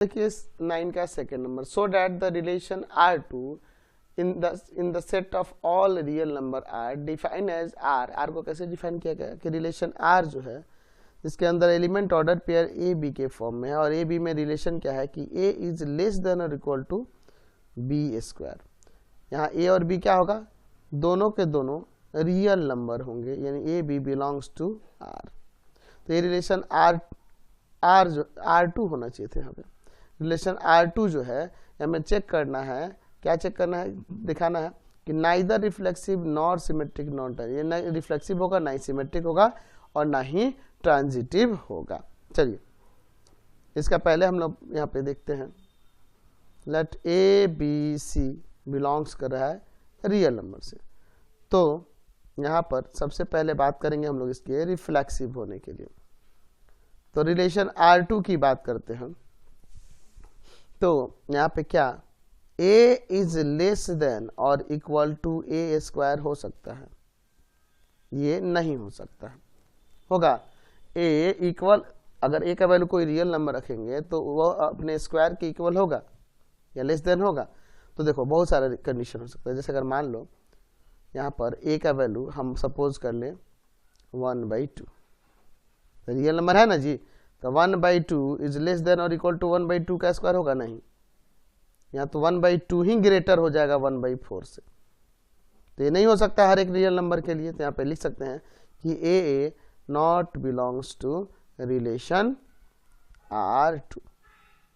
देखिए 9 का second number, so that the relation R2 in the set of all real number R define as R को कैसे define किया गया कि रिलेशन R जो है जिसके अंदर element order pair a b के फॉर्म में है और ए बी में रिलेशन क्या है कि ए इज लेस देन और इक्वल टू बी स्क्वायर। यहाँ ए और बी क्या होगा, दोनों के दोनों रियल नंबर होंगे, यानी a b belongs to R. तो ये रिलेशन आर जो R2 होना चाहिए थे। यहाँ पे रिलेशन R2 जो है हमें चेक करना है, क्या चेक करना है, दिखाना है कि neither reflexive nor symmetric not, ये ना रिफ्लेक्सिव होगा ना ही सिमेट्रिक होगा और ना ही ट्रांजिटिव होगा। चलिए इसका पहले हम लोग यहाँ पे देखते हैं, let a b c belongs कर रहा है रियल नंबर से। तो यहाँ पर सबसे पहले बात करेंगे हम लोग इसके रिफ्लेक्सिव होने के लिए। तो रिलेशन R2 की बात करते हैं। तो यहाँ पे क्या a इज लेस देन और इक्वल टू ए स्क्वायर हो सकता है, ये नहीं हो सकता है। होगा a इक्वल, अगर a का वैल्यू कोई रियल नंबर रखेंगे तो वो अपने स्क्वायर के इक्वल होगा या लेस देन होगा। तो देखो बहुत सारे कंडीशन हो सकता है, जैसे अगर मान लो यहाँ पर a का वैल्यू हम सपोज कर ले 1/2, रियल नंबर है ना जी, तो 1/2 इज लेस देन और इक्वल टू 1/2 का स्क्वायर होगा नहीं, यहाँ तो 1/2 ही ग्रेटर हो जाएगा 1/4 से। तो ये नहीं हो सकता हर एक रियल नंबर के लिए। तो यहाँ पे लिख सकते हैं कि a not belongs to relation R2।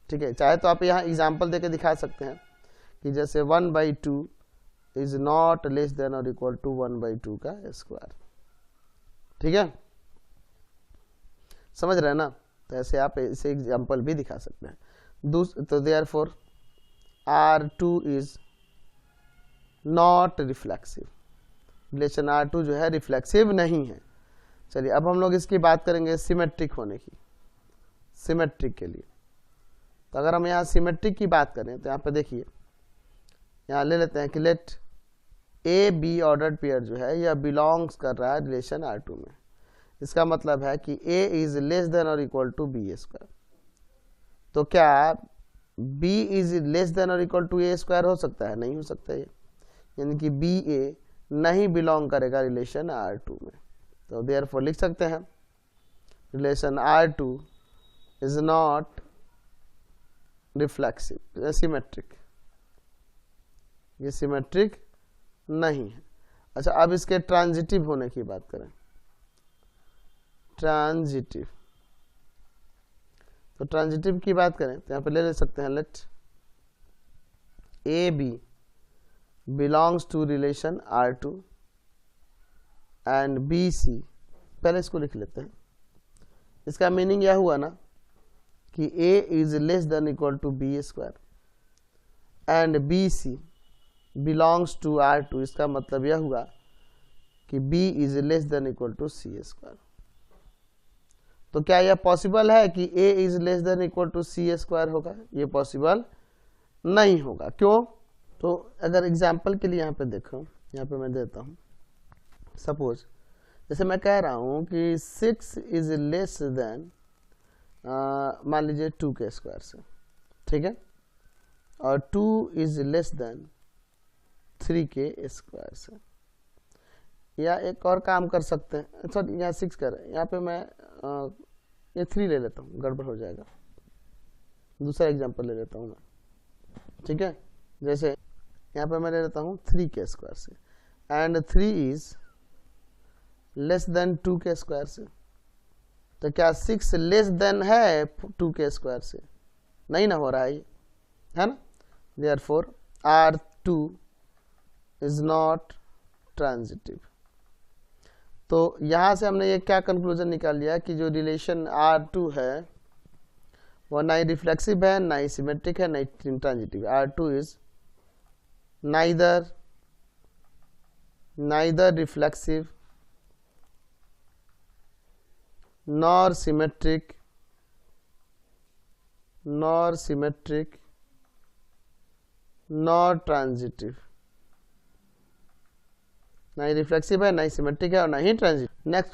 ठीक है, चाहे तो आप यहाँ एग्जाम्पल देके दिखा सकते हैं कि जैसे 1/2 इज नॉट लेस देन और इक्वल टू 1/2 का स्क्वायर। ठीक है, समझ रहे हैं ना। तो ऐसे आप इसे एग्जाम्पल भी दिखा सकते हैं। तो therefore R2 is not reflexive, relation R2 जो है रिफ्लेक्सिव नहीं है। चलिए अब हम लोग इसकी बात करेंगे सिमेट्रिक होने की, सिमेट्रिक के लिए। तो अगर हम यहाँ सिमेट्रिक की बात करें तो यहाँ पे देखिए, यहाँ ले लेते हैं कि let a b ordered pair जो है यह बिलोंग्स कर रहा है रिलेशन R2 में। इसका मतलब है कि a इज लेस देन और इक्वल टू बी स्क्वायर। तो क्या b इज लेस देन और इक्वल टू ए स्क्वायर हो सकता है? नहीं हो सकता है, यानी कि बी ए नहीं बिलोंग करेगा रिलेशन R2 में। तो देयरफॉर लिख सकते हैं relation R2 is not reflexive, symmetric, ये सिमेट्रिक नहीं है। अच्छा अब इसके ट्रांजिटिव होने की बात करें, ट्रांजिटिव। तो ट्रांजिटिव की बात करें तो यहाँ पे ले सकते हैं let a b belongs to relation R2 and b c. पहले इसको लिख लेते हैं। इसका मीनिंग यह हुआ ना कि a is less than equal to b square and b c belongs to R2। इसका मतलब यह हुआ कि b is less than equal to c square. तो क्या यह पॉसिबल है कि a is less than equal to c square होगा? ये पॉसिबल नहीं होगा। क्यों? तो अगर एग्जाम्पल के लिए यहाँ पे देखो, यहाँ पे मैं देता हूँ, सपोज जैसे मैं कह रहा हूँ कि 6 इज लेस देन, मान लीजिए 2 के स्क्वायर से, ठीक है, और 2 इज लेस देन 3 के स्क्वायर से। या एक और काम कर सकते हैं, सॉरी यहाँ 6 कर, यहाँ पे मैं ये 3 ले लेता हूँ, गड़बड़ हो जाएगा। दूसरा एग्जांपल ले लेता हूँ मैं, ठीक है, जैसे यहाँ पे मैं ले लेता हूँ 3 के स्क्वायर से एंड 3 इज लेस देन 2 के स्क्वायर से। तो क्या 6 लेस देन है 2 के स्क्वायर से? नहीं ना हो रहा है, है ना। Therefore R2 is not transitive. तो यहाँ से हमने ये क्या कंक्लूजन निकाल लिया कि जो रिलेशन R2 है वह ना ही रिफ्लेक्सिव है, ना ही सिमेट्रिक है, ना ही transitive. R2 is neither reflexive nor symmetric nor transitive। ना ही रिफ्लेक्सिव है, ना ही सिमेट्रिक है और ना ही ट्रांजिटिव। नेक्स्ट